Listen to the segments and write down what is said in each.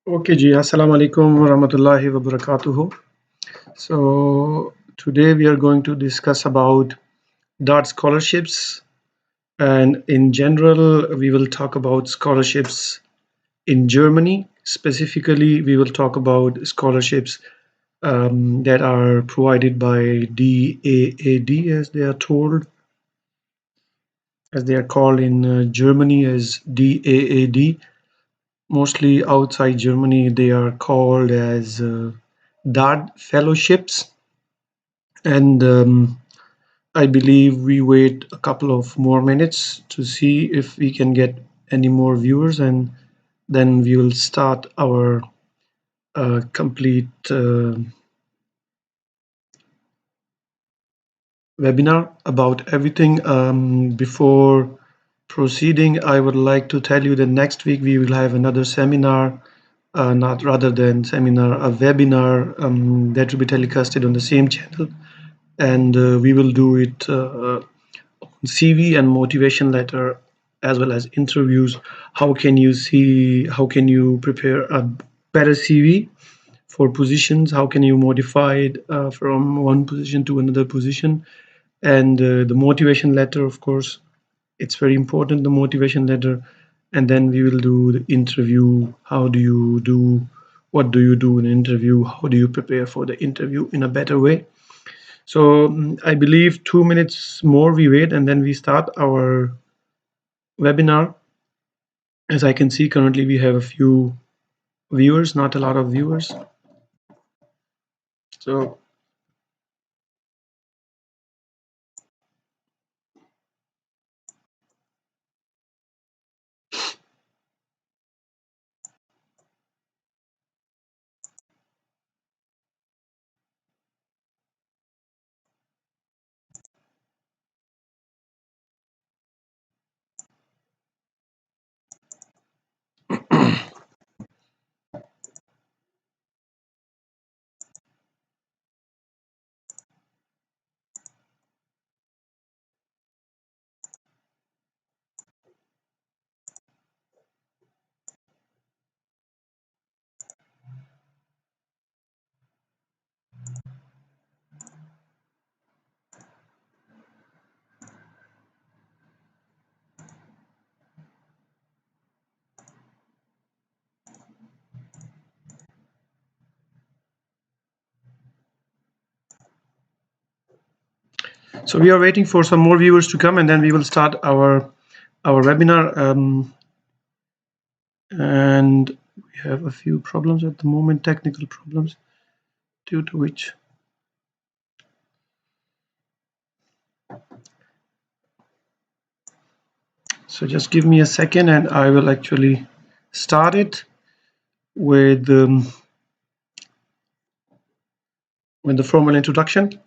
Okay, ji. Assalamu alaikum wa rahmatullahi wa barakatuhu. So today we are going to discuss about DAAD scholarships, and in general we will talk about scholarships in Germany. Specifically, we will talk about scholarships that are provided by DAAD, as they are called in Germany as DAAD. Mostly outside Germany, they are called as DAAD Fellowships. And I believe we wait a couple of more minutes to see if we can get any more viewers, and then we will start our complete webinar about everything. Before proceeding, I would like to tell you that next week we will have another seminar, not rather than seminar, a webinar that will be telecasted on the same channel, and we will do it CV and motivation letter as well as interviews. How can you prepare a better CV for positions? How can you modify it from one position to another position? And the motivation letter, of course, it's very important, the motivation letter. And then we will do the interview. What do you do in an interview? How do you prepare for the interview in a better way? So I believe 2 minutes more we wait, and then we start our webinar. As I can see, currently we have a few viewers, not a lot of viewers. So we are waiting for some more viewers to come, and then we will start our webinar. And we have a few problems at the moment, technical problems, due to which. So just give me a second, and I will actually start it with the formal introduction.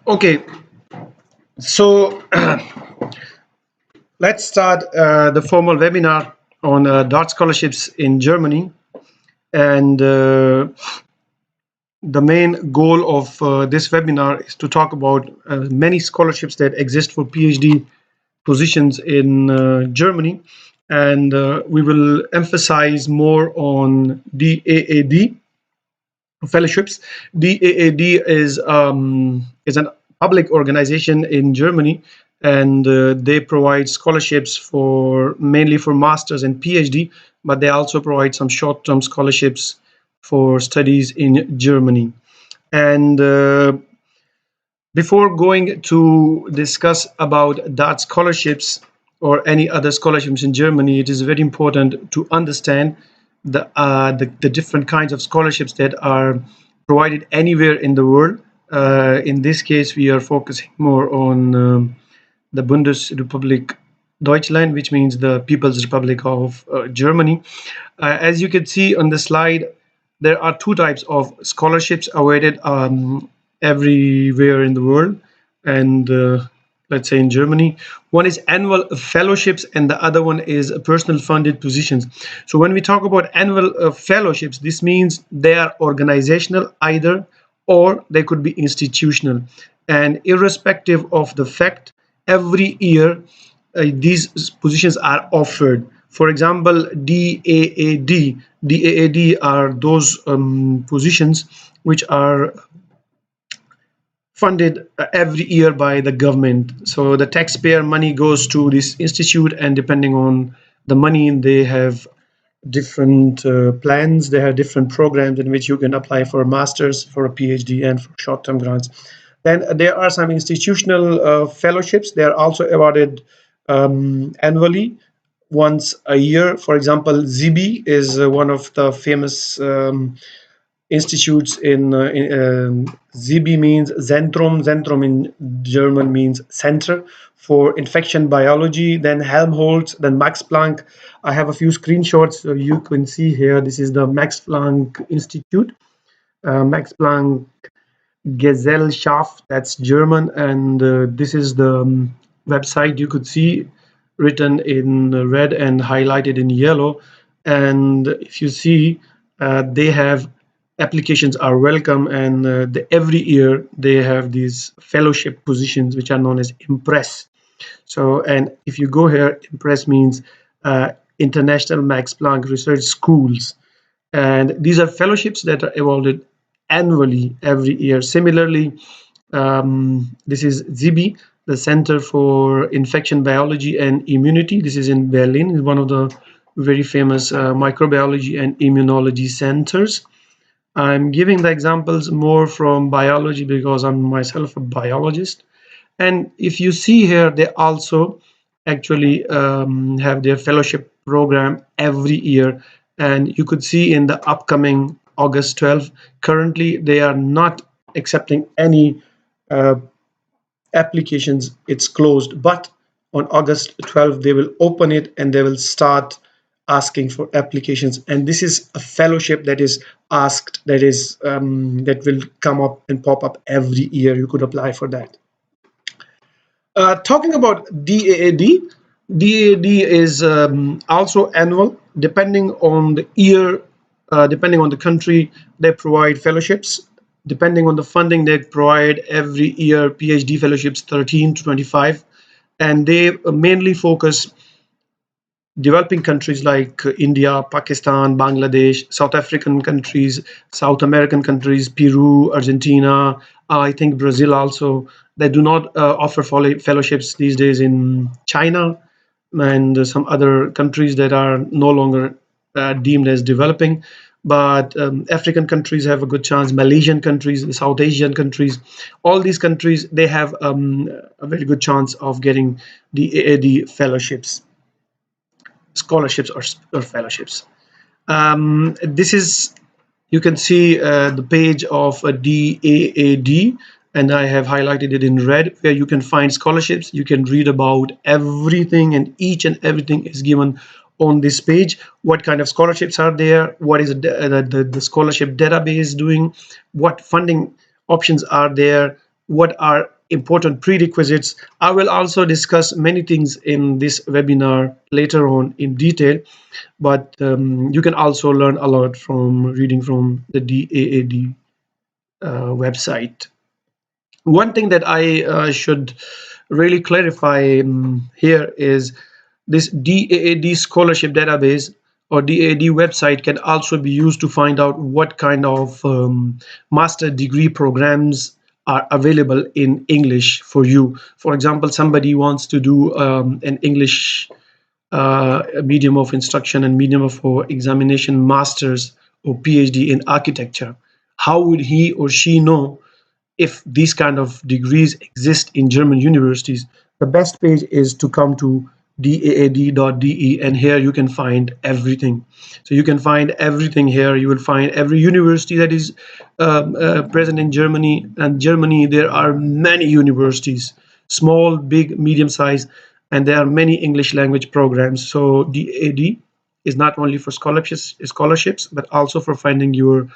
Okay, so let's start the formal webinar on DAAD scholarships in Germany. And the main goal of this webinar is to talk about many scholarships that exist for PhD positions in Germany. And we will emphasize more on DAAD fellowships. DAAD is an public organization in Germany, and they provide scholarships mainly for masters and PhD, but they also provide some short-term scholarships for studies in Germany. And before going to discuss about DAAD scholarships, or any other scholarships in Germany, it is very important to understand the different kinds of scholarships that are provided anywhere in the world. In this case, we are focusing more on the Bundesrepublik Deutschland, which means the People's Republic of Germany. As you can see on the slide, there are two types of scholarships awarded everywhere in the world, and let's say in Germany. One is annual fellowships, and the other one is personal funded positions. So when we talk about annual fellowships, this means they are organizational either, or they could be institutional. And irrespective of the fact, every year these positions are offered. For example, DAAD. DAAD are those positions which are funded every year by the government. So the taxpayer money goes to this institute, and depending on the money, they have different plans. They have different programs in which you can apply for a master's, for a PhD, and for short-term grants. Then there are some institutional fellowships. They are also awarded annually, once a year. For example, ZIBI is one of the famous institutes in ZIBI means Zentrum. Zentrum in German means center for infection biology. Then Helmholtz, then Max Planck. I have a few screenshots so you can see here. This is the Max Planck Institute. Max Planck Gesellschaft, that's German, and this is the website. You could see written in red and highlighted in yellow. And if you see, they have applications are welcome, and every year they have these fellowship positions which are known as Impress. So, and if you go here, Impress means International Max Planck Research Schools, and these are fellowships that are awarded annually every year. Similarly, this is ZIBI, the Center for Infection Biology and Immunity. This is in Berlin. It's one of the very famous microbiology and immunology centers. I'm giving the examples more from biology because I'm myself a biologist. And if you see here, they also actually have their fellowship program every year. And you could see in the upcoming August 12th, currently they are not accepting any applications. It's closed. But on August 12th, they will open it and they will start asking for applications. And this is a fellowship that is asked, that will come up and pop up every year. You could apply for that. Talking about DAAD, DAAD is also annual, depending on the year, depending on the country. They provide fellowships. Depending on the funding, they provide every year PhD fellowships 13 to 25, and they mainly focus developing countries like India, Pakistan, Bangladesh, South African countries, South American countries, Peru, Argentina, I think Brazil also. They do not offer fellowships these days in China and some other countries that are no longer deemed as developing. But African countries have a good chance, Malaysian countries, the South Asian countries, all these countries, they have a very good chance of getting the AAD fellowships, scholarships or fellowships. This is, you can see the page of a DAAD, and I have highlighted it in red, where you can find scholarships. You can read about everything, and each and everything is given on this page. What kind of scholarships are there? What is the scholarship database doing? What funding options are there? What are important prerequisites? I will also discuss many things in this webinar later on in detail, but you can also learn a lot from reading from the DAAD website. One thing that I should really clarify here is this DAAD scholarship database or DAAD website can also be used to find out what kind of master degree programs are available in English for you. For example, somebody wants to do an English medium of instruction and medium of examination, master's or PhD in architecture. How would he or she know if these kind of degrees exist in German universities? The best page is to come to daad.de, and here you can find everything. So you can find everything here. You will find every university that is present in Germany. And Germany, there are many universities, small, big, medium size, and there are many English language programs. So DAD is not only for scholarships, but also for finding your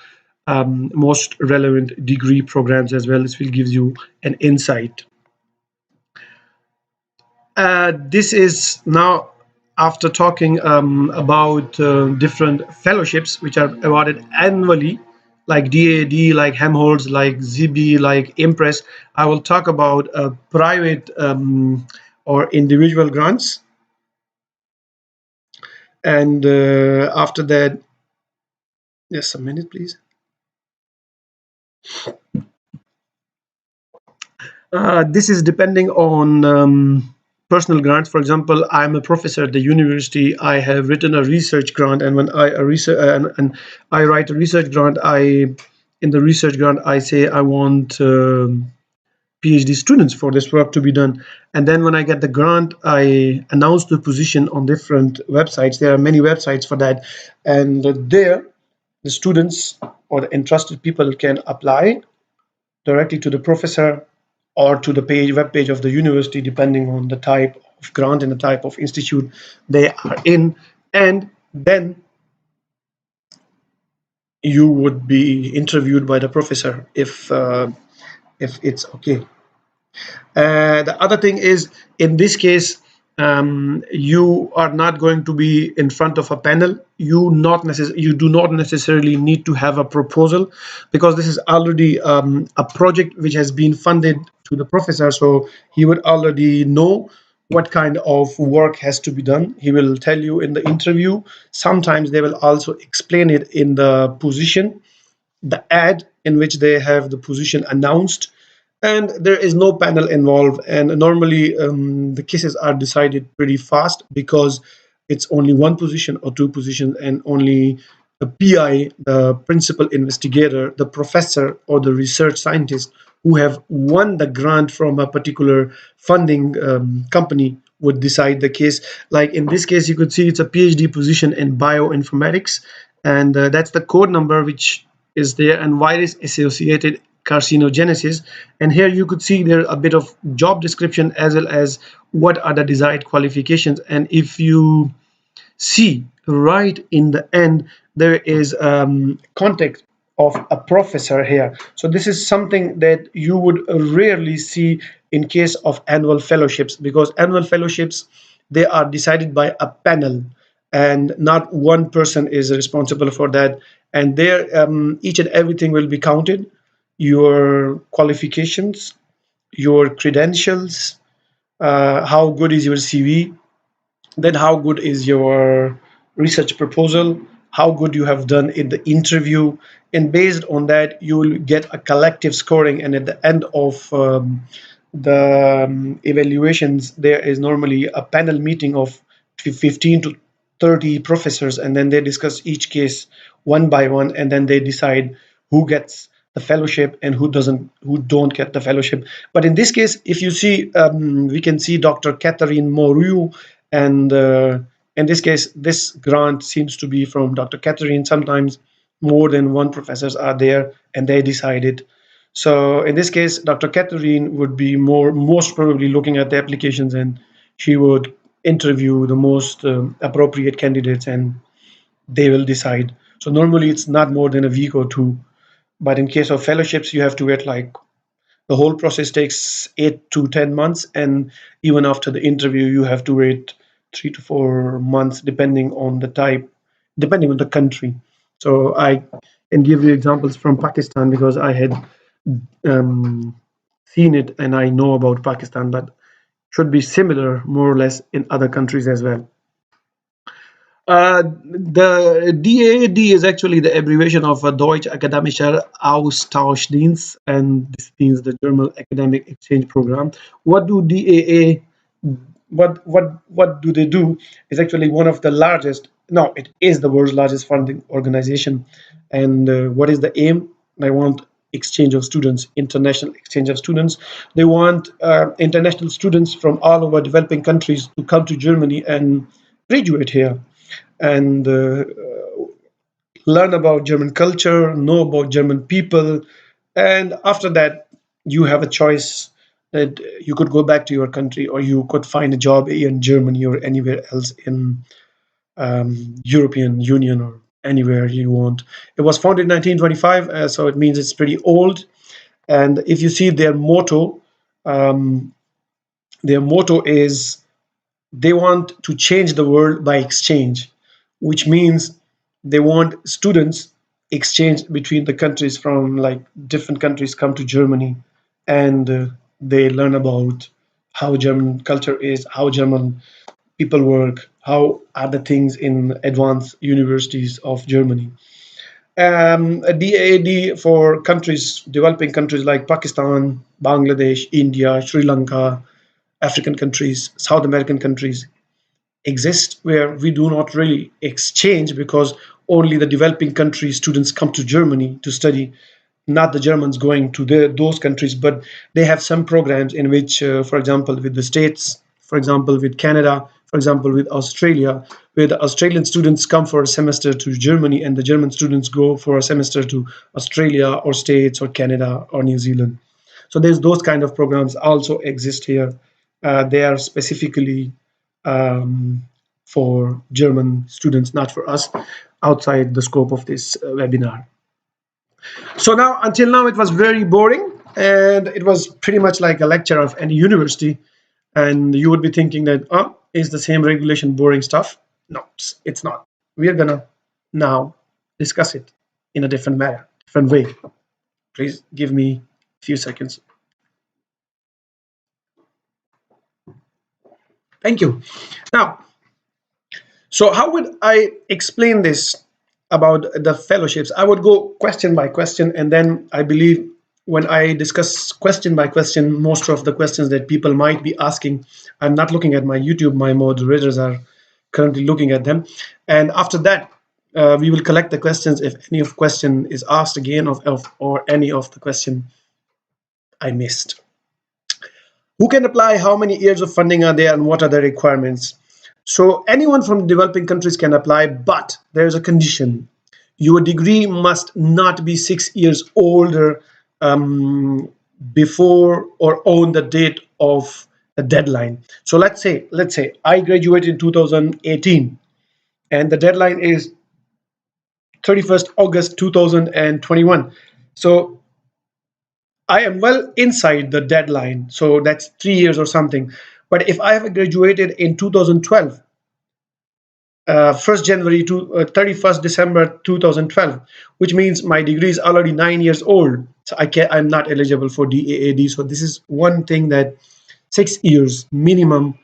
most relevant degree programs as well. This will give you an insight. This is now after talking about different fellowships which are awarded annually, like DAD, like Helmholtz, like ZB, like Impress. I will talk about private or individual grants. And after that, just a minute, please. This is depending on personal grants. For example, I'm a professor at the university. I have written a research grant, and when and I write a research grant, in the research grant I say I want PhD students for this work to be done. And then when I get the grant, I announce the position on different websites. There are many websites for that, and there the students or the interested people can apply directly to the professor or to the web page of the university, depending on the type of grant and the type of institute they are in. And then you would be interviewed by the professor if it's okay. The other thing is, in this case, you are not going to be in front of a panel. You do not necessarily need to have a proposal, because this is already a project which has been funded to the professor. So he would already know what kind of work has to be done. He will tell you in the interview. Sometimes they will also explain it in the position, the ad in which they have the position announced, and there is no panel involved. And normally the cases are decided pretty fast, because it's only one position or two positions, and only the PI, the principal investigator, the professor, or the research scientist who have won the grant from a particular funding company would decide the case. Like in this case, you could see it's a PhD position in bioinformatics, and that's the code number which is there, and virus associated carcinogenesis. And here you could see there a bit of job description as well as what are the desired qualifications. And if you see right in the end, there is contact of a professor here. So this is something that you would rarely see in case of annual fellowships, because annual fellowships, they are decided by a panel, and not one person is responsible for that. And there, each and everything will be counted: your qualifications, your credentials, how good is your CV, then how good is your research proposal, how good you have done in the interview. And based on that, you will get a collective scoring. And at the end of the evaluations, there is normally a panel meeting of 15 to 30 professors, and then they discuss each case one by one, and then they decide who gets the fellowship and who don't get the fellowship. But in this case, if you see, we can see Dr. Catherine Moru, and in this case, this grant seems to be from Dr. Catherine. Sometimes more than one professors are there, and they decide it. So in this case, Dr. Catherine would be most probably looking at the applications, and she would interview the most appropriate candidates, and they will decide. So normally it's not more than a week or two. But in case of fellowships, you have to wait, like, the whole process takes 8 to 10 months. And even after the interview, you have to wait 3 to 4 months, depending on the type, depending on the country. So I can give you examples from Pakistan, because I had seen it and I know about Pakistan, but should be similar more or less in other countries as well. The DAAD is actually the abbreviation of Deutsche Akademischer Austauschdienst, and this means the German Academic Exchange Program. What do DAA? What do they do? Is actually one of the largest. No, it is the world's largest funding organization. And what is the aim? They want exchange of students, international exchange of students. They want international students from all over developing countries to come to Germany and graduate here and learn about German culture, know about German people, and after that, you have a choice that you could go back to your country or you could find a job in Germany or anywhere else in European Union or anywhere you want. It was founded in 1925, so it means it's pretty old. And if you see um, their motto is they want to change the world by exchange, which means they want students exchange between the countries from like different countries come to Germany and they learn about how German culture is, how German people work, how are the things in advanced universities of Germany. A DAAD for countries, developing countries like Pakistan, Bangladesh, India, Sri Lanka, African countries, South American countries exist where we do not really exchange because only the developing country students come to Germany to study, not the Germans going to those countries, but they have some programs in which, for example, with the States, for example, with Canada, for example, with Australia, where the Australian students come for a semester to Germany and the German students go for a semester to Australia or States or Canada or New Zealand. So there's those kind of programs also exist here. They are specifically um, for German students, not for us, outside the scope of this webinar. So now, until now, it was very boring, and it was pretty much like a lecture of any university. And you would be thinking that, oh, is the same regulation boring stuff? No, it's not. We are gonna now discuss it in a different manner, different way. Please give me a few seconds. Thank you. Now, so how would I explain this about the fellowships? I would go question by question, and then I believe when I discuss question by question, most of the questions that people might be asking, I'm not looking at my YouTube, my moderators are currently looking at them. And after that, we will collect the questions if any of question is asked again or any of the question I missed. Who can apply? How many years of funding are there and what are the requirements? So anyone from developing countries can apply, but there's a condition. Your degree must not be 6 years older before or on the date of the deadline. So let's say I graduated in 2018 and the deadline is 31st August 2021. So I am well inside the deadline, so that's 3 years or something. But if I have graduated in 2012, 1st January to 31st December 2012, which means my degree is already 9 years old. So I'm not eligible for DAAD. So this is one thing that 6 years minimum,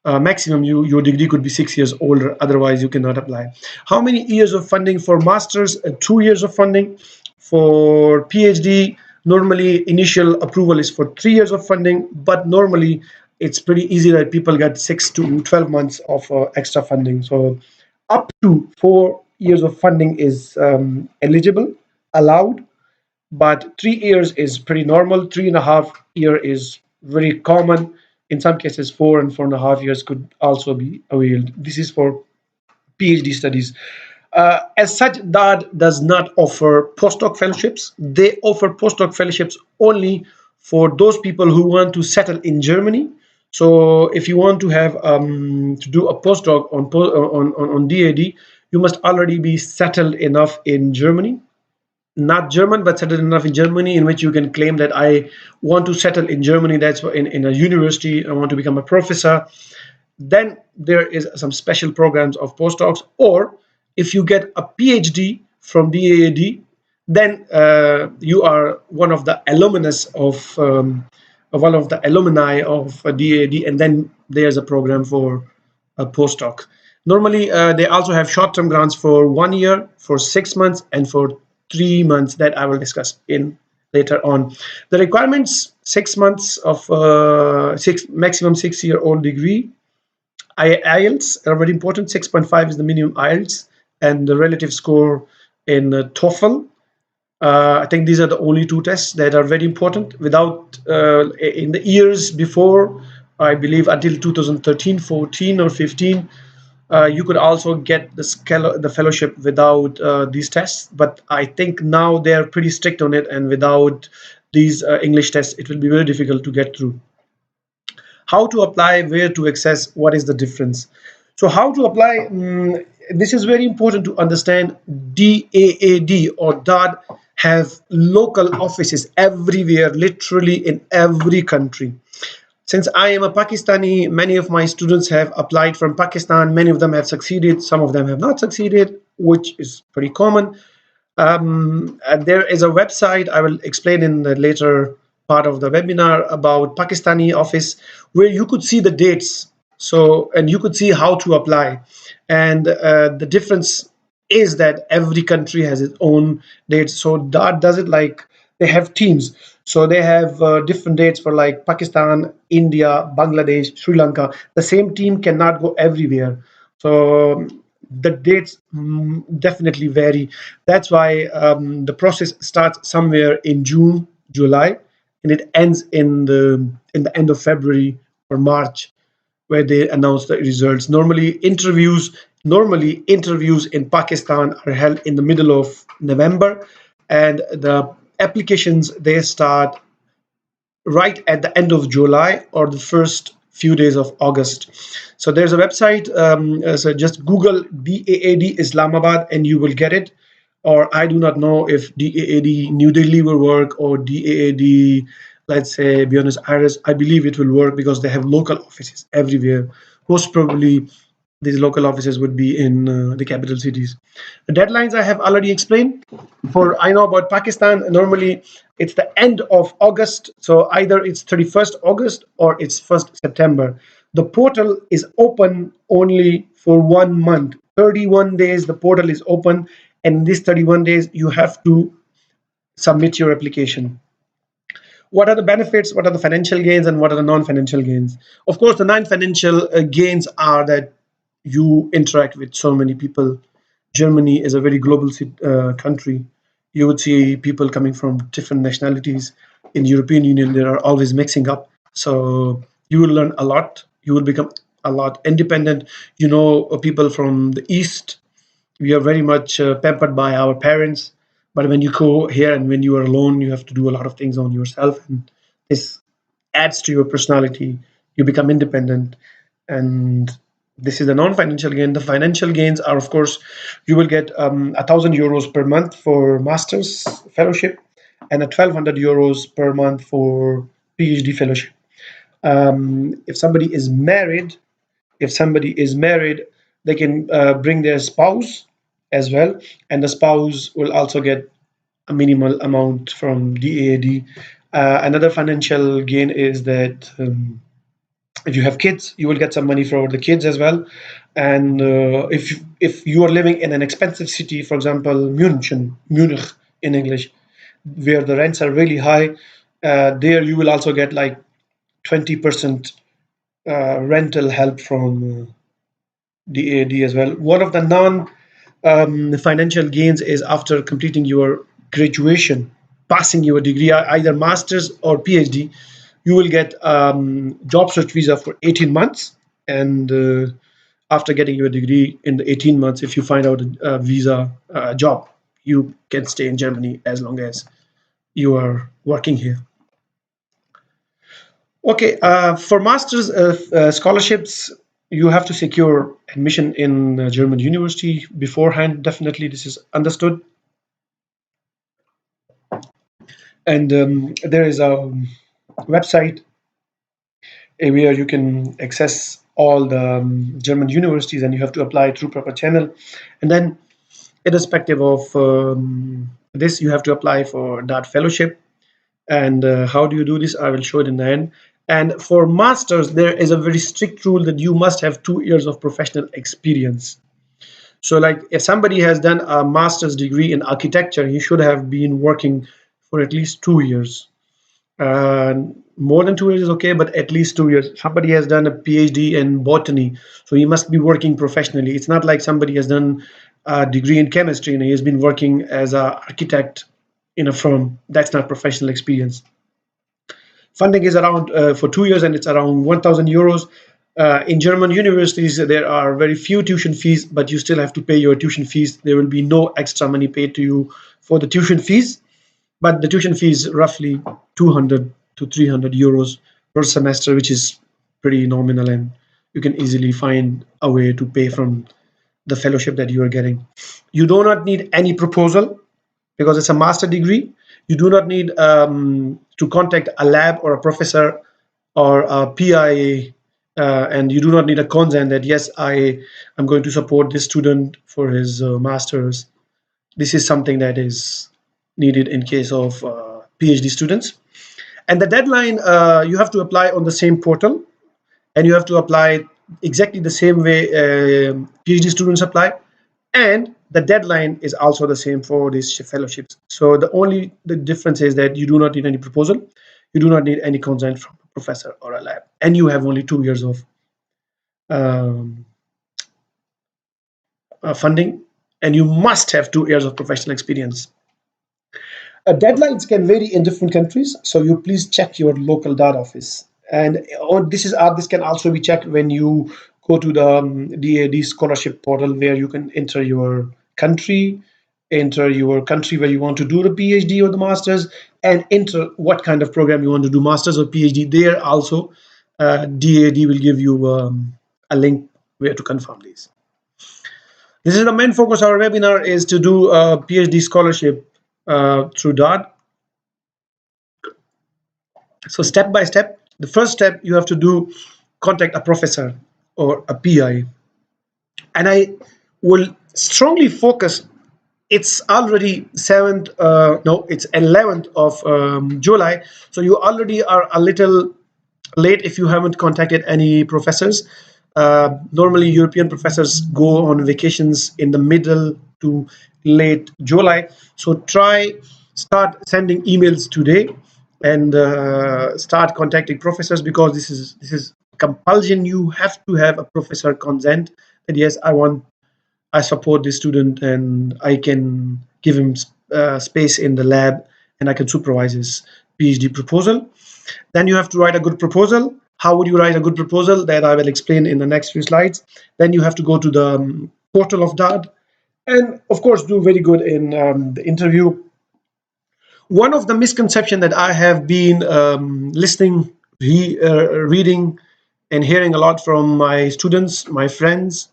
maximum, your degree could be 6 years older. Otherwise, you cannot apply. How many years of funding for masters? 2 years of funding. For PhD, normally initial approval is for 3 years of funding, but normally it's pretty easy that people get 6 to 12 months of extra funding. So up to 4 years of funding is eligible, allowed, but 3 years is pretty normal. 3.5 year is very common. In some cases, 4 and 4.5 years could also be availed. This is for PhD studies. As such, DAAD does not offer postdoc fellowships. They offer postdoc fellowships only for those people who want to settle in Germany. So if you want to have to do a postdoc on DAD, you must already be settled enough in Germany, not German, but settled enough in Germany in which you can claim that I want to settle in Germany. That's in a university. I want to become a professor. Then there is some special programs of postdocs, or if you get a PhD from DAAD, then you are one of the alumnus of one of the alumni of DAAD, and then there's a program for a postdoc. Normally, they also have short-term grants for 1 year, for 6 months, and for 3 months that I will discuss in later on. The requirements: 6 months of maximum 6-year-old degree. Ielts are very important. 6.5 is the minimum Ielts, and the relative score in TOEFL. I think these are the only two tests that are very important. Without in the years before, I believe until 2013, 14, or 15, you could also get the fellowship without these tests. But I think now they are pretty strict on it, and without these English tests, it will be very difficult to get through. How to apply, where to access, what is the difference? So how to apply, this is very important to understand. DAAD or DAAD have local offices everywhere, literally in every country. Since I am a Pakistani, many of my students have applied from Pakistan. Many of them have succeeded, some of them have not succeeded, which is pretty common. And there is a website I will explain in the later part of the webinar about Pakistani office, where you could see the dates. So, and you could see how to apply. And the difference is that every country has its own dates. So that does it like they have teams. So they have different dates for like Pakistan, India, Bangladesh, Sri Lanka. The same team cannot go everywhere. So the dates definitely vary. That's why the process starts somewhere in June, July, and it ends in the end of February or March, where they announce the results. Normally interviews in Pakistan are held in the middle of November, and the applications they start right at the end of July or the first few days of August. So there's a website. So just Google DAAD Islamabad and you will get it. Or I do not know if DAAD New Delhi will work or DAAD, let's say, Buenos Aires. I believe it will work because they have local offices everywhere. Most probably, these local offices would be in the capital cities. The deadlines I have already explained. For I know about Pakistan, normally it's the end of August, so either it's 31st August or it's 1st September. The portal is open only for 1 month. 31 days the portal is open, and in these 31 days you have to submit your application. What are the benefits, what are the financial gains, and what are the non-financial gains? Of course, the non-financial gains are that you interact with so many people. Germany is a very global country. You would see people coming from different nationalities. In the European Union, they are always mixing up. So you will learn a lot. You will become a lot independent. You know, people from the East, we are very much pampered by our parents. But when you go here and when you are alone, you have to do a lot of things on yourself. And this adds to your personality. You become independent. And this is the non-financial gain. The financial gains are, of course, you will get €1,000 per month for master's fellowship and a €1,200 per month for PhD fellowship. If somebody is married, they can bring their spouse as well, and the spouse will also get a minimal amount from DAAD. Another financial gain is that if you have kids, you will get some money for the kids as well. And if you are living in an expensive city, for example, Munich in English, where the rents are really high, there you will also get like 20% rental help from DAAD as well. One of the non-financial gains is after completing your graduation, passing your degree, either master's or PhD, you will get job search visa for 18 months. And after getting your degree in the 18 months, if you find out a visa job, you can stay in Germany as long as you are working here. Okay, for master's scholarships, you have to secure admission in a German university beforehand. Definitely, this is understood. And there is a website where you can access all the German universities, and you have to apply through proper channel. And then, irrespective of this, you have to apply for that fellowship. And how do you do this? I will show it in the end. And for masters, there is a very strict rule that you must have 2 years of professional experience. So like if somebody has done a master's degree in architecture, he should have been working for at least 2 years. More than 2 years is okay, but at least 2 years. Somebody has done a PhD in botany, so he must be working professionally. It's not like somebody has done a degree in chemistry and he has been working as an architect in a firm. That's not professional experience. Funding is around for 2 years, and it's around 1,000 euros. In German universities, there are very few tuition fees, but you still have to pay your tuition fees. There will be no extra money paid to you for the tuition fees, but the tuition fee is roughly 200 to 300 euros per semester, which is pretty nominal, and you can easily find a way to pay from the fellowship that you are getting. You do not need any proposal because it's a master degree. You do not need to contact a lab or a professor or a PI, and you do not need a consent that, yes, I am going to support this student for his master's. This is something that is needed in case of PhD students. And the deadline, you have to apply on the same portal, and you have to apply exactly the same way PhD students apply. And the deadline is also the same for these fellowships. So the difference is that you do not need any proposal, you do not need any consent from a professor or a lab, and you have only 2 years of funding, and you must have 2 years of professional experience. Deadlines can vary in different countries, so you please check your local DAAD office. And this can also be checked when you go to the DAAD scholarship portal, where you can enter your country where you want to do the PhD or the masters, and enter what kind of program you want to do, masters or PhD. There also, DAAD will give you a link where to confirm these. This is the main focus. Our webinar is to do a PhD scholarship through DAAD. So step by step, the first step you have to do, contact a professor or a PI. And I will strongly focus, it's already 11th of July. So you already are a little late if you haven't contacted any professors. Normally European professors go on vacations in the middle to late July. So start sending emails today, and start contacting professors, because this is compulsion. You have to have a professor consent that, yes, I support this student, and I can give him space in the lab, and I can supervise his PhD proposal. Then you have to write a good proposal. How would you write a good proposal? That I will explain in the next few slides. Then you have to go to the portal of DAAD, and of course do very good in the interview. One of the misconceptions that I have been listening, reading, and hearing a lot from my students, my friends,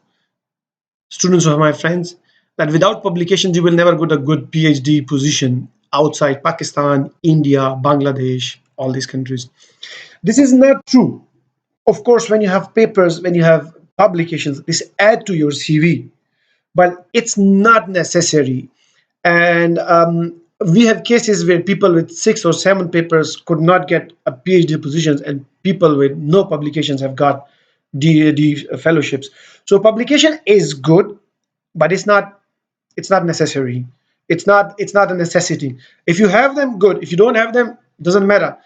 students of my friends, that without publications you will never get a good PhD position outside Pakistan, India, Bangladesh, all these countries. This is not true. Of course, when you have papers, when you have publications, this add to your CV, but it's not necessary. And we have cases where people with 6 or 7 papers could not get a PhD positions, and people with no publications have got DAAD fellowships. So publication is good, but it's not necessary. It's not a necessity. If you have them, good. If you don't have them, it doesn't matter.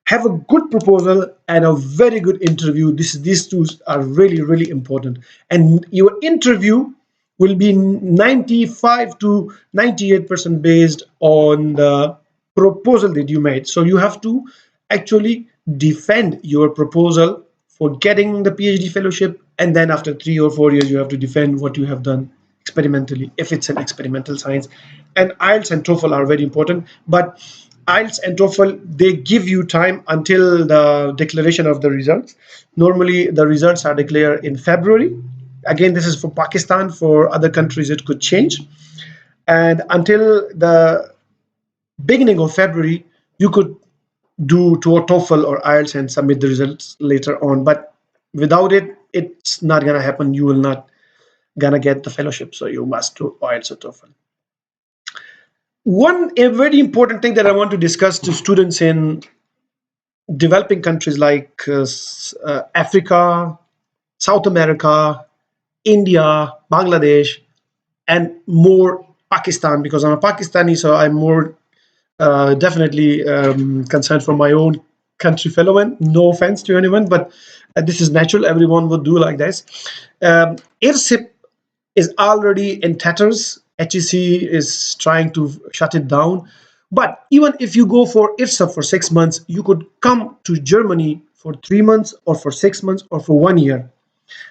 Have a good proposal and a very good interview. These two are really, really important. And your interview will be 95 to 98% based on the proposal that you made. So you have to actually defend your proposal for getting the PhD fellowship, and then after 3 or 4 years you have to defend what you have done experimentally, if it's an experimental science. And IELTS and TOEFL are very important, but IELTS and TOEFL, they give you time until the declaration of the results. Normally the results are declared in February. Again, this is for Pakistan. For other countries it could change, and until the beginning of February you could do TOEFL or IELTS and submit the results later on. But without it, it's not gonna happen. You will not gonna get the fellowship, so you must do IELTS or TOEFL. A very important thing that I want to discuss to students in developing countries like Africa, South America, India, Bangladesh, and more Pakistan, because I'm a Pakistani, so I'm more definitely concerned for my own country fellow. No offense to anyone, but this is natural. Everyone would do like this. IRSIP is already in tatters. HEC is trying to shut it down. But even if you go for IRSA for 6 months, you could come to Germany for 3 months or for 6 months or for 1 year.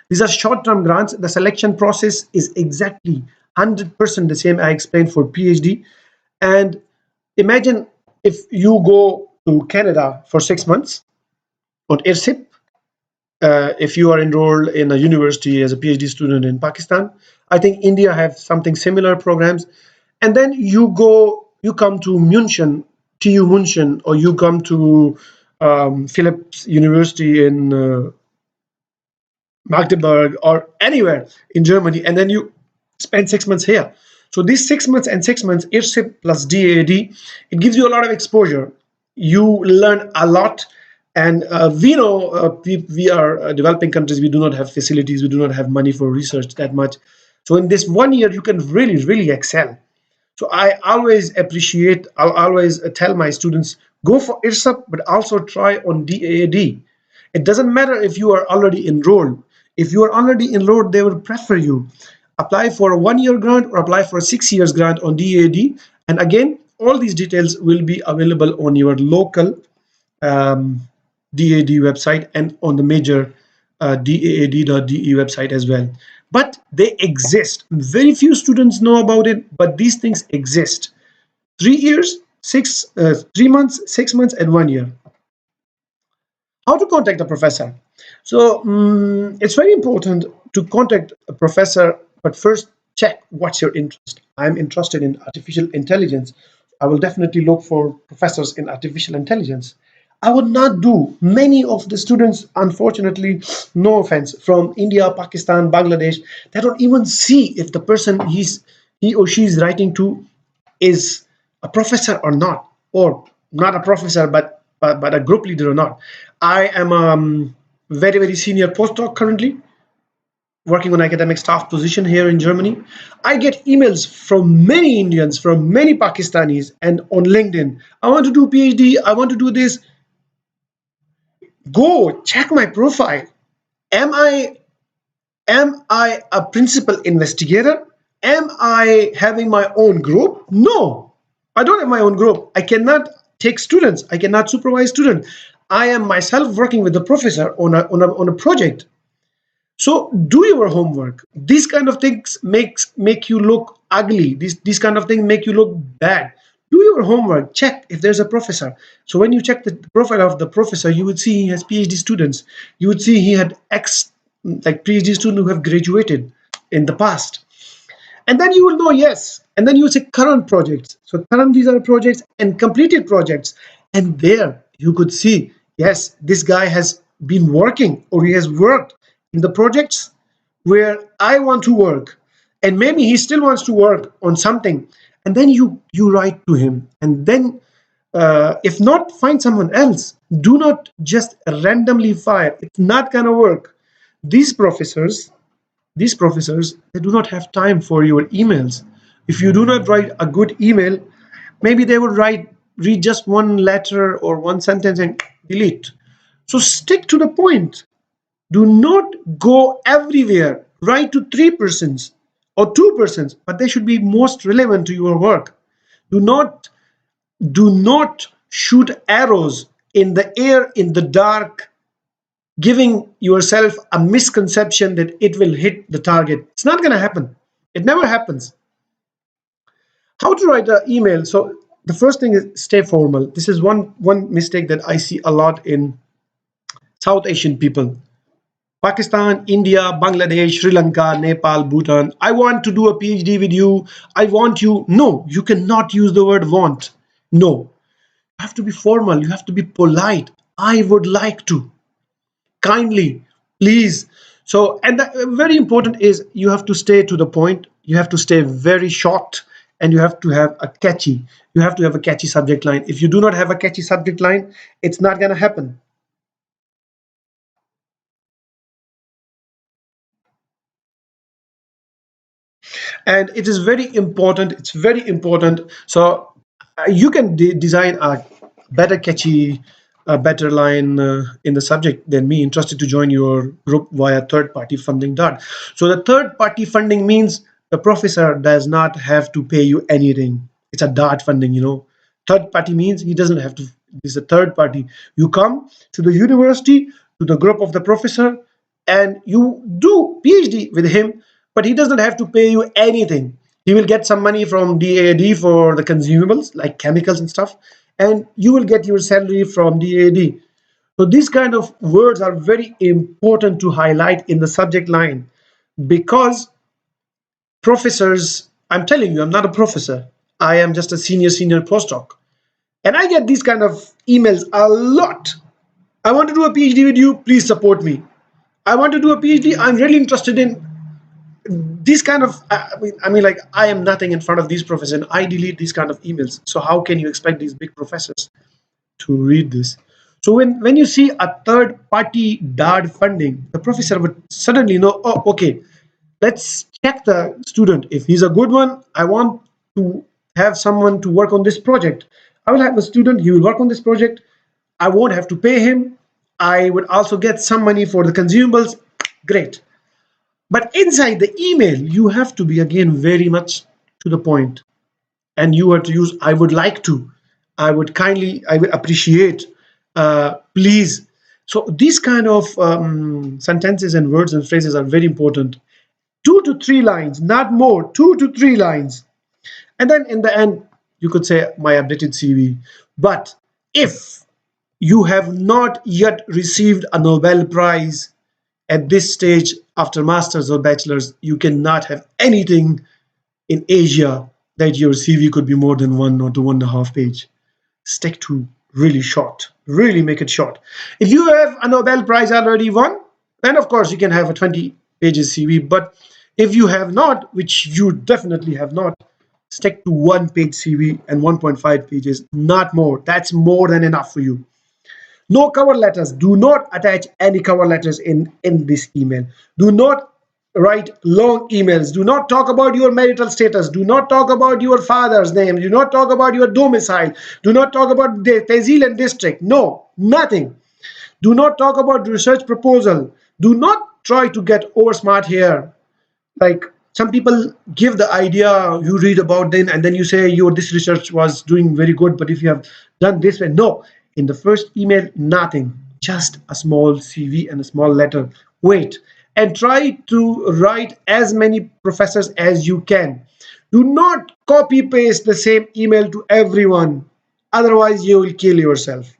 These are short-term grants. The selection process is exactly 100% the same I explained for PhD. And imagine if you go to Canada for 6 months on IRSIP, if you are enrolled in a university as a PhD student in Pakistan. I think India have something similar programs. And then you come to München, TU München, or you come to Philips University in Magdeburg or anywhere in Germany, and then you spend 6 months here. So these 6 months and 6 months, IRSIP plus DAAD, it gives you a lot of exposure. You learn a lot, and we know we are developing countries. We do not have facilities. We do not have money for research that much. So in this 1 year, you can really excel. So I'll always tell my students, go for IRSAP, but also try on DAAD. It doesn't matter if you are already enrolled. If you are already enrolled, they will prefer you. Apply for a 1 year grant or apply for a 6 years grant on DAAD. And again, all these details will be available on your local DAAD website and on the major daad.de website as well. But they exist. Very few students know about it, but these things exist. 3 years, 3 months, 6 months, and 1 year. How to contact a professor? So it's very important to contact a professor, but first check what's your interest. I'm interested in artificial intelligence. I will definitely look for professors in artificial intelligence. I would not do. Many of the students, unfortunately, no offense, from India, Pakistan, Bangladesh, they don't even see if the person he or she is writing to is a professor or not, or not a professor, but a group leader or not. I am a very senior postdoc currently, working on academic staff position here in Germany. I get emails from many Indians, from many Pakistanis, and on LinkedIn. I want to do PhD. I want to do this. Go check my profile. Am I a principal investigator? Am I having my own group? No, I don't have my own group. I cannot take students. I cannot supervise students. I am myself working with the professor on a project. So do your homework. These kind of things make you look ugly. These kind of things make you look bad. Do your homework. Check if there's a professor. So when you check the profile of the professor, you would see he has PhD students. You would see he had like PhD students who have graduated in the past. And then you will know, yes. And then you will say current projects. So current, these are projects and completed projects. And there you could see, yes, this guy has been working or he has worked in the projects where I want to work. And maybe he still wants to work on something. And then you write to him. And then if not, find someone else. Do not just randomly fire. It's not going to work. These professors, they do not have time for your emails. If you do not write a good email, maybe they would read just one letter or one sentence and delete. So stick to the point. Do not go everywhere. Write to 3% or 2%, but they should be most relevant to your work. Do not shoot arrows in the air in the dark, giving yourself a misconception that it will hit the target. It's not going to happen. It never happens. How to write an email? So the first thing is stay formal. This is one mistake that I see a lot in South Asian people. Pakistan, India, Bangladesh, Sri Lanka, Nepal, Bhutan. I want to do a PhD with you. I want you. No, you cannot use the word want. No, you have to be formal. You have to be polite. I would like to. Kindly, please. So, and very important is you have to stay to the point. You have to stay very short, and you have to have a catchy subject line. If you do not have a catchy subject line, it's not going to happen. And it is very important. It's very important. So you can design a better catchy, a better line in the subject than me. Interested to join your group via third party funding DAAD. So the third party funding means the professor does not have to pay you anything. It's a DAAD funding, Third party means he doesn't have to. This is a third party. You come to the university, to the group of the professor, and you do PhD with him, but he doesn't have to pay you anything. He will get some money from DAAD for the consumables like chemicals and stuff, and you will get your salary from DAAD. So these kind of words are very important to highlight in the subject line, because professors, I'm telling you, I'm not a professor. I am just a senior postdoc. And I get these kind of emails a lot. I want to do a PhD with you, please support me. I want to do a PhD, I'm really interested in these kind of, like, I am nothing in front of these professors, and I delete these kind of emails. So how can you expect these big professors to read this? So when you see a third party DAAD funding, the professor would suddenly know, oh, okay, let's check the student. If he's a good one, I want to have someone to work on this project. I will have a student, he will work on this project. I won't have to pay him. I would also get some money for the consumables. Great. But inside the email, you have to be, again, very much to the point. And you have to use, I would like to, I would kindly, I would appreciate, please. So these kind of sentences and words and phrases are very important. 2 to 3 lines, not more, 2 to 3 lines. And then in the end, you could say my updated CV. But if you have not yet received a Nobel Prize at this stage after master's or bachelor's, you cannot have anything in Asia that your CV could be more than 1 or 1.5 page. Stick to really short, really make it short. If you have a Nobel Prize already won, then of course you can have a 20 pages CV. But if you have not, which you definitely have not, stick to 1 page CV and 1.5 pages, not more. That's more than enough for you. No cover letters. Do not attach any cover letters in this email. Do not write long emails. Do not talk about your marital status. Do not talk about your father's name. Do not talk about your domicile. Do not talk about the Tehsil and district. No, nothing. Do not talk about research proposal. Do not try to get over smart here. Like, some people give the idea, you read about them and then you say your this research was doing very good, but if you have done this way, no. In the first email, nothing, just a small CV and a small letter. Wait, and try to write as many professors as you can. Do not copy paste the same email to everyone, otherwise you will kill yourself.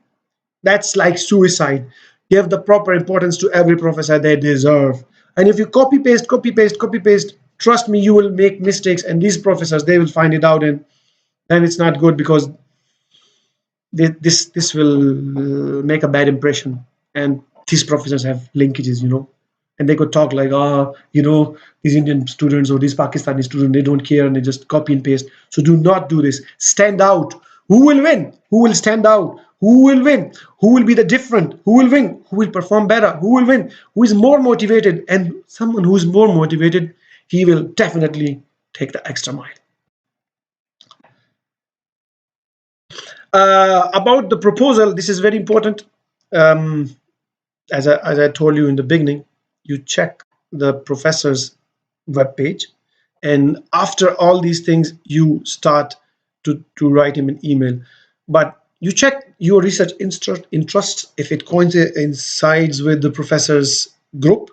That's like suicide. Give the proper importance to every professor they deserve. And if you copy paste, trust me, you will make mistakes, and these professors, they will find it out, and then it's not good, because this will make a bad impression. And these professors have linkages, and they could talk like, these Indian students or these Pakistani students, they don't care, and they just copy and paste. So do not do this. Stand out. Who will win? Who will stand out? Who will win? Who will be the different? Who will win? Who will perform better? Who will win? Who is more motivated? And someone who is more motivated, he will definitely take the extra mile. About the proposal, this is very important. As I told you in the beginning, you check the professor's webpage, and after all these things, you start to write him an email. But you check your research interests, if it coincides with the professor's group,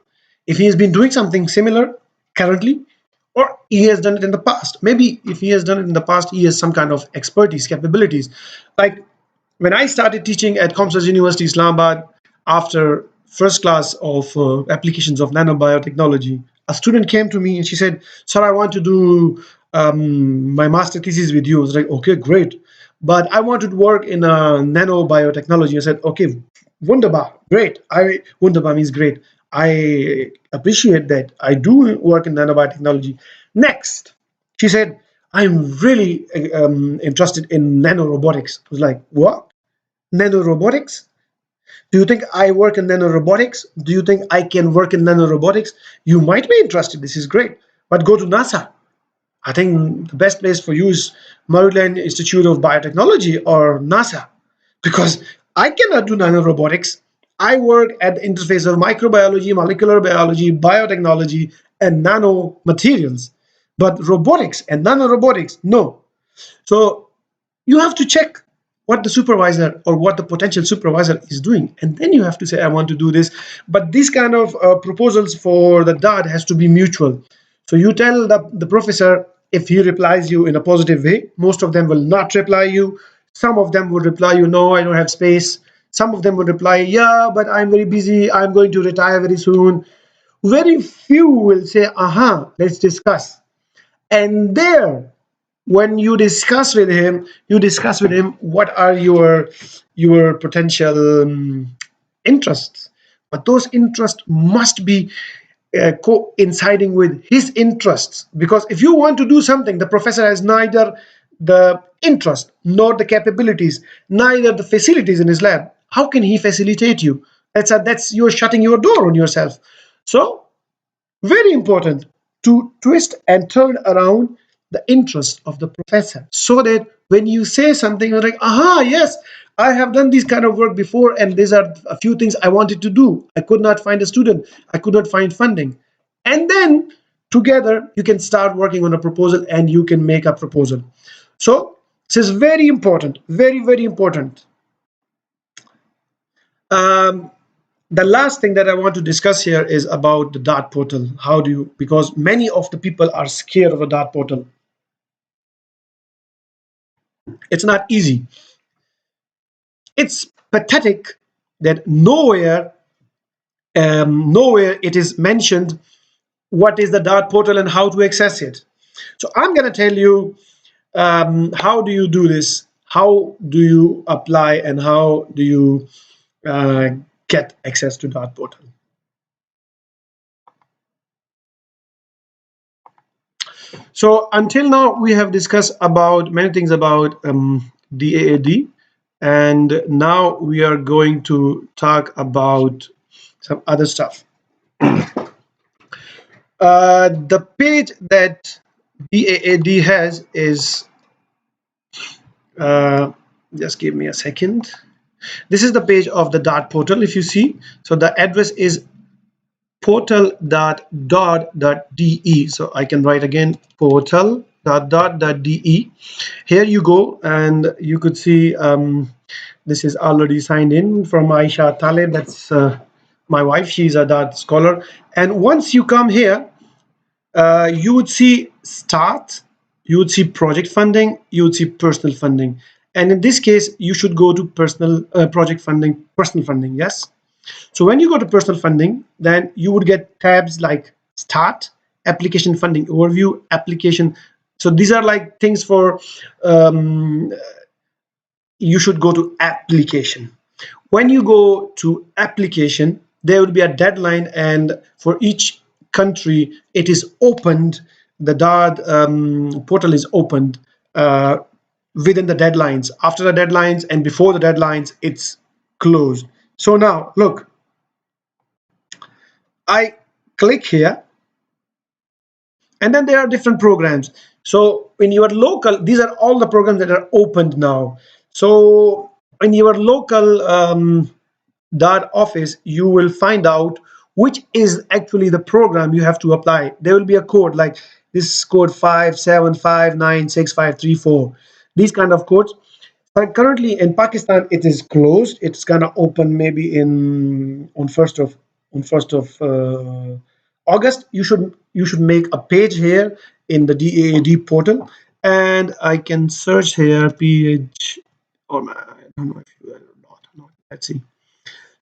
if he has been doing something similar currently, or he has done it in the past. Maybe if he has done it in the past, he has some kind of expertise, capabilities. Like when I started teaching at Comsas University, Islamabad, after first class of applications of nanobiotechnology, a student came to me and she said, "Sir, I want to do my master thesis with you." I was like, "Okay, great. But I want to work in nanobiotechnology." I said, "Okay, wunderbar, great. Wunderbar means great. I appreciate that. I do work in nanobiotechnology. Next," she said, "I'm really interested in nanorobotics." I was like, "What? Nanorobotics? Do you think I work in nanorobotics? Do you think I can work in nanorobotics? You might be interested. This is great. But go to NASA. I think the best place for you is Maryland Institute of Biotechnology or NASA, because I cannot do nanorobotics. I work at the interface of microbiology, molecular biology, biotechnology, and nanomaterials. But robotics and nanorobotics, no." So you have to check what the supervisor or what the potential supervisor is doing, and then you have to say, I want to do this. But these kind of proposals for the DAAD has to be mutual. So you tell the professor, if he replies you in a positive way, most of them will not reply you. Some of them would reply you, no, I don't have space. Some of them would reply, yeah, but I'm very busy, I'm going to retire very soon. Very few will say, let's discuss. And there, when you discuss with him, what are your potential interests. But those interests must be coinciding with his interests, because if you want to do something, the professor has neither the interest nor the capabilities, neither the facilities in his lab, how can he facilitate you? That's you're shutting your door on yourself. So very important to twist and turn around the interest of the professor, so that when you say something, you're like, yes, I have done this kind of work before, and these are a few things I wanted to do. I could not find a student, I could not find funding. And then together you can start working on a proposal and you can make a proposal. So this is very important, very, very important. The last thing that I want to discuss here is about the DAAD portal. How do you, because many of the people are scared of a DAAD portal. It's not easy. It's pathetic that nowhere it is mentioned what is the DAAD portal and how to access it. So I'm going to tell you how do you do this, how do you apply, and how do you get access to DAAD portal. So until now, we have discussed about many things about DAAD, and now we are going to talk about some other stuff. The page that DAAD has is, just give me a second. This is the page of the DAAD portal, if you see. So the address is portal.daad.de. So I can write again, portal.daad.de. Here you go, and you could see this is already signed in from Aisha Taleb. That's my wife. She's a DAAD scholar. And once you come here, you would see start, you would see project funding, you would see personal funding. And in this case, you should go to personal project funding, personal funding, yes? So when you go to personal funding, then you would get tabs like start, application funding overview, application. So these are like things for, you should go to application. When you go to application, there will be a deadline, and for each country, it is opened. The DAAD portal is opened within the deadlines. After the deadlines and before the deadlines, it's closed. So now, look, I click here, and then there are different programs. So in your local, these are all the programs that are opened now. So in your local DAAD office, you will find out which is actually the program you have to apply. There will be a code like this is code 575965334. These kind of codes. But currently in Pakistan, it is closed. It's gonna open maybe on first of August. You should make a page here in the DAAD portal, and I can search here PH. Or I don't know if you are not. No, let's see.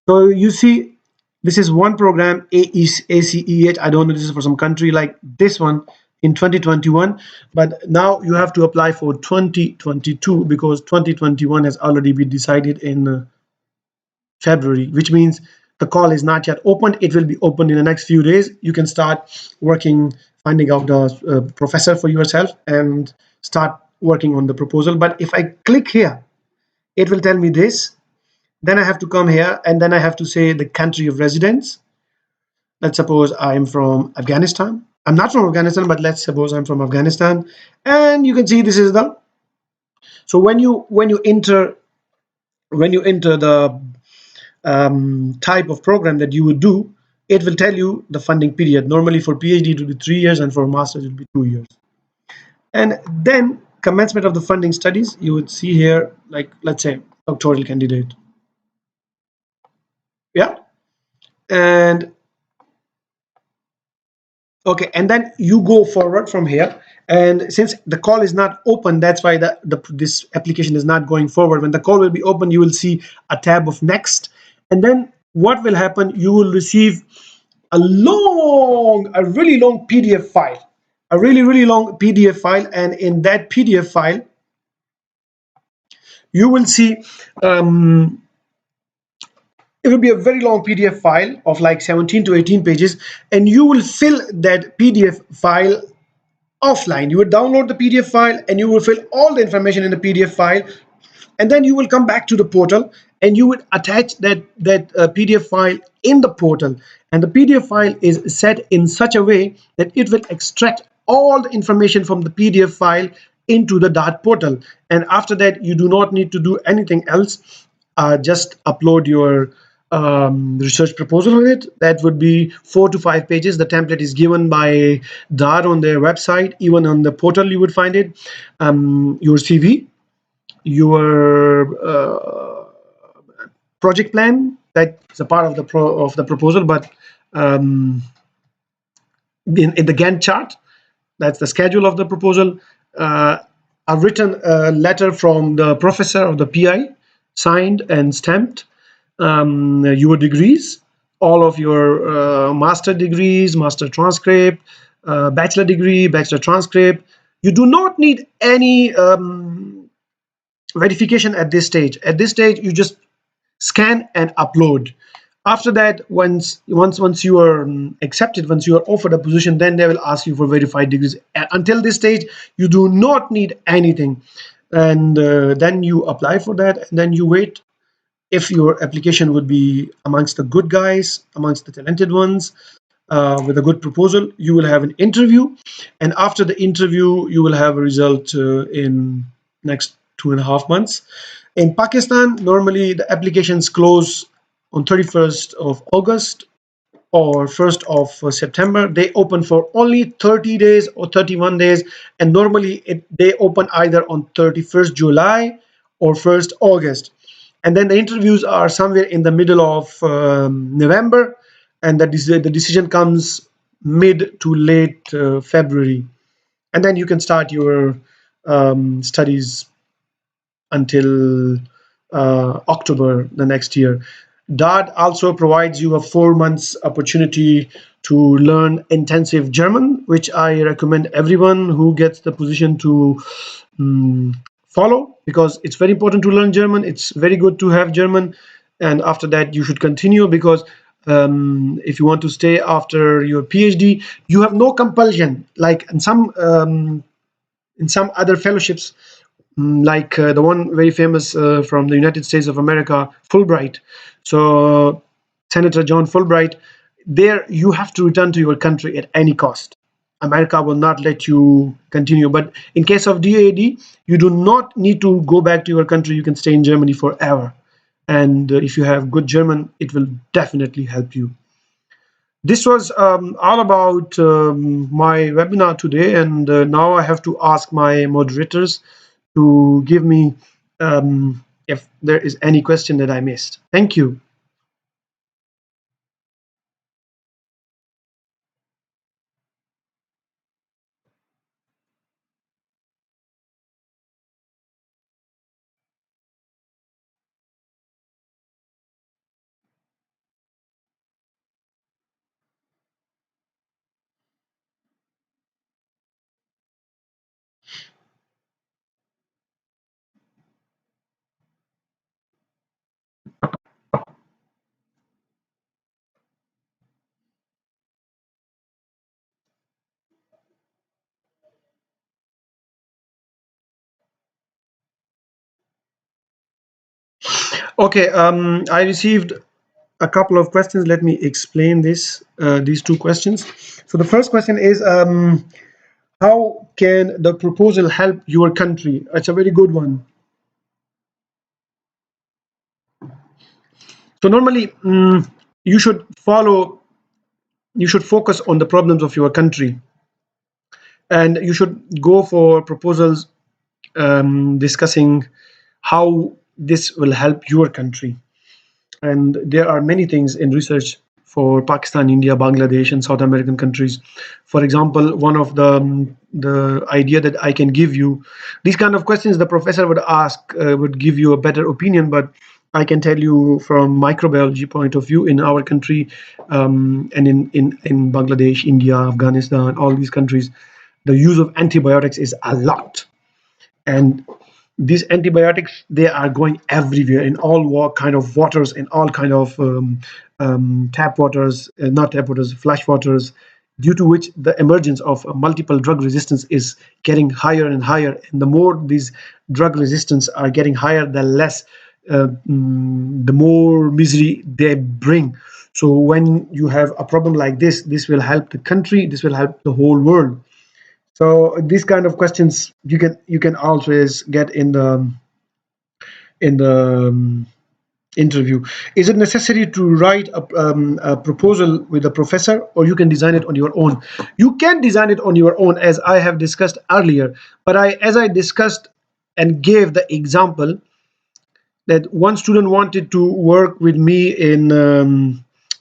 So you see, this is one program, ACEH. I don't know, this is for some country like this one in 2021, but now you have to apply for 2022 because 2021 has already been decided in February, which means the call is not yet opened. It will be opened in the next few days. You can start working, finding out the professor for yourself and start working on the proposal. But if I click here, it will tell me this. Then I have to come here, and then I have to say the country of residence. Let's suppose I'm from Afghanistan. I'm not from Afghanistan, but let's suppose I'm from Afghanistan. And you can see this is the. So when you enter the type of program that you would do, it will tell you the funding period. Normally for PhD it will be 3 years, and for masters it will be 2 years. And then commencement of the funding studies, you would see here, like, let's say doctoral candidate. Yeah. And okay, and then you go forward from here. And since the call is not open, that's why this application is not going forward. When the call will be open, you will see a tab of next. And then what will happen, you will receive a really long PDF file, a really long PDF file. And in that PDF file, you will see it will be a very long PDF file of like 17 to 18 pages, and you will fill that PDF file offline. You will download the PDF file and you will fill all the information in the PDF file, and then you will come back to the portal and you will attach that PDF file in the portal. And the PDF file is set in such a way that it will extract all the information from the PDF file into the DAAD portal. And after that, you do not need to do anything else. Just upload your research proposal with it. That would be 4 to 5 pages. The template is given by DAAD on their website. Even on the portal you would find it. Your CV, your project plan, that's a part of the proposal, but in the Gantt chart, that's the schedule of the proposal. A written letter from the professor or the PI, signed and stamped. Your degrees, all of your master degrees, master transcript, bachelor degree, bachelor transcript. You do not need any verification at this stage. At this stage, you just scan and upload. After that, once you are accepted, once you are offered a position, then they will ask you for verified degrees. Until this stage, you do not need anything, and then you apply for that, and then you wait. If your application would be amongst the good guys, amongst the talented ones, with a good proposal, you will have an interview, and after the interview, you will have a result in next 2.5 months. In Pakistan, normally the applications close on 31st of August or 1st of September. They open for only 30 days or 31 days, and normally they open either on 31st July or 1st August. And then the interviews are somewhere in the middle of November, and the decision comes mid to late February. And then you can start your studies until October the next year. DAAD also provides you a 4 months opportunity to learn intensive German, which I recommend everyone who gets the position to follow, because it's very important to learn German. It's very good to have German, and after that you should continue, because if you want to stay after your PhD, you have no compulsion like in some other fellowships, like the one very famous from the United States of America, Fulbright. So Senator John Fulbright, there you have to return to your country at any cost. America will not let you continue. But in case of DAAD, you do not need to go back to your country. You can stay in Germany forever. And if you have good German, it will definitely help you. This was all about my webinar today. And now I have to ask my moderators to give me if there is any question that I missed. Thank you. Okay, I received a couple of questions. Let me explain these two questions. So the first question is, how can the proposal help your country? It's a very good one. So normally, you should focus on the problems of your country, and you should go for proposals discussing how this will help your country. And there are many things in research for Pakistan, India, Bangladesh, and South American countries. For example, one of the idea that I can give you, these kind of questions the professor would ask would give you a better opinion, but I can tell you from microbiology point of view in our country, and in Bangladesh, India, Afghanistan, all these countries, the use of antibiotics is a lot. And these antibiotics, they are going everywhere in all kind of waters, in all kind of tap waters, not tap waters, flash waters, due to which the emergence of multiple drug resistance is getting higher and higher. And the more these drug resistance are getting higher, the less the more misery they bring. So when you have a problem like this will help the country, this will help the whole world. So these kind of questions you can always get in the interview. Is it necessary to write a proposal with a professor, or you can design it on your own? You can design it on your own, as I have discussed earlier. But as I discussed and gave the example that one student wanted to work with me in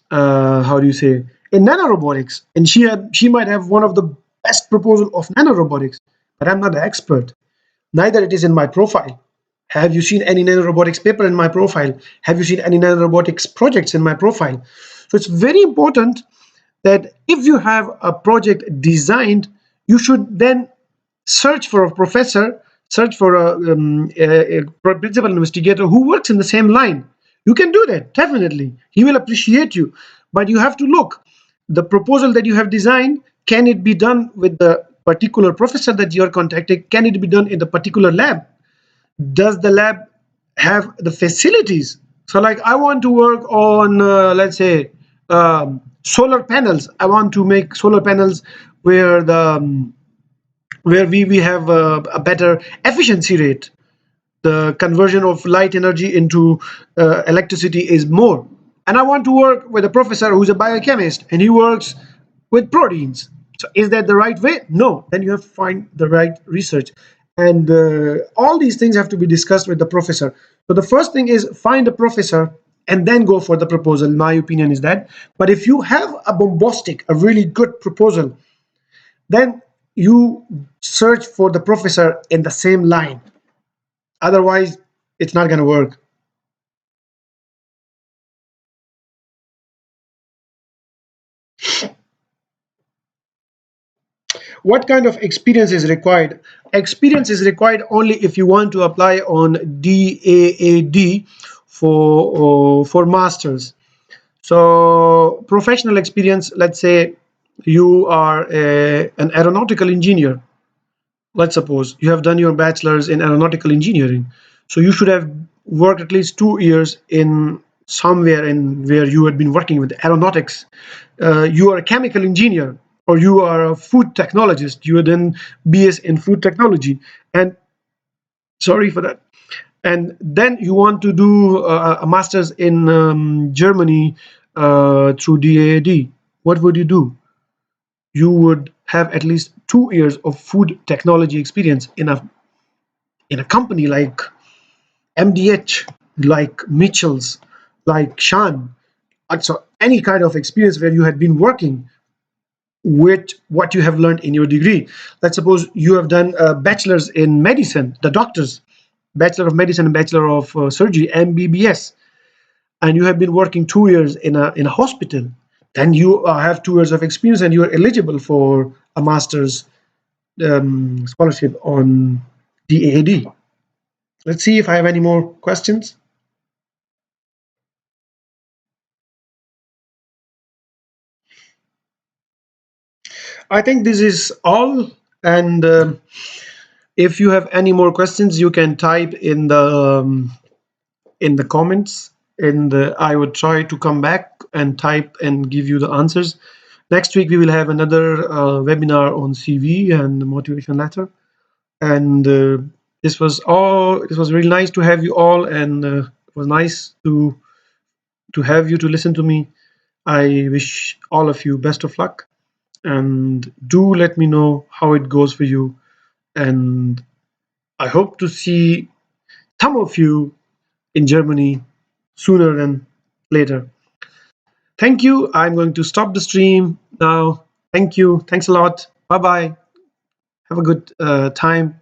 how do you say, in nanorobotics, and she might have one of the best proposal of nanorobotics, but I'm not an expert. Neither it is in my profile. Have you seen any nanorobotics paper in my profile? Have you seen any nanorobotics projects in my profile? So it's very important that if you have a project designed, you should then search for a professor, search for a principal investigator who works in the same line. You can do that, definitely. He will appreciate you. But you have to look, the proposal that you have designed, can it be done with the particular professor that you are contacting? Can it be done in the particular lab? Does the lab have the facilities? So like I want to work on let's say solar panels. I want to make solar panels where we have a better efficiency rate. The conversion of light energy into electricity is more. And I want to work with a professor who's a biochemist and he works with proteins. So is that the right way? No. Then you have to find the right research. And all these things have to be discussed with the professor. So the first thing is find a professor and then go for the proposal. My opinion is that. But if you have a bombastic, a really good proposal, then you search for the professor in the same line. Otherwise, it's not going to work. What kind of experience is required? Experience is required only if you want to apply on DAAD for masters. So professional experience, let's say you are an aeronautical engineer. Let's suppose you have done your bachelor's in aeronautical engineering. So you should have worked at least 2 years in somewhere in where you had been working with aeronautics. You are a chemical engineer or you are a food technologist. You are then BS in food technology. And sorry for that. And then you want to do a master's in Germany through DAAD. What would you do? You would have at least 2 years of food technology experience in a company like MDH, like Mitchell's, like Shan. So any kind of experience where you had been working with what you have learned in your degree. Let's suppose you have done a bachelor's in medicine, the doctors, bachelor of medicine and bachelor of surgery, MBBS, and you have been working 2 years in a hospital. Then you have 2 years of experience and you are eligible for a master's scholarship on DAAD. Let's see if I have any more questions. I think this is all. And if you have any more questions, you can type in the comments. And I would try to come back and type and give you the answers. Next week we will have another webinar on CV and motivation letter. And this was all. It was really nice to have you all, and it was nice to have you to listen to me. I wish all of you best of luck, and do let me know how it goes for you. And I hope to see some of you in Germany sooner than later. Thank you. I'm going to stop the stream now. Thank you. Thanks a lot. Bye bye. Have a good time.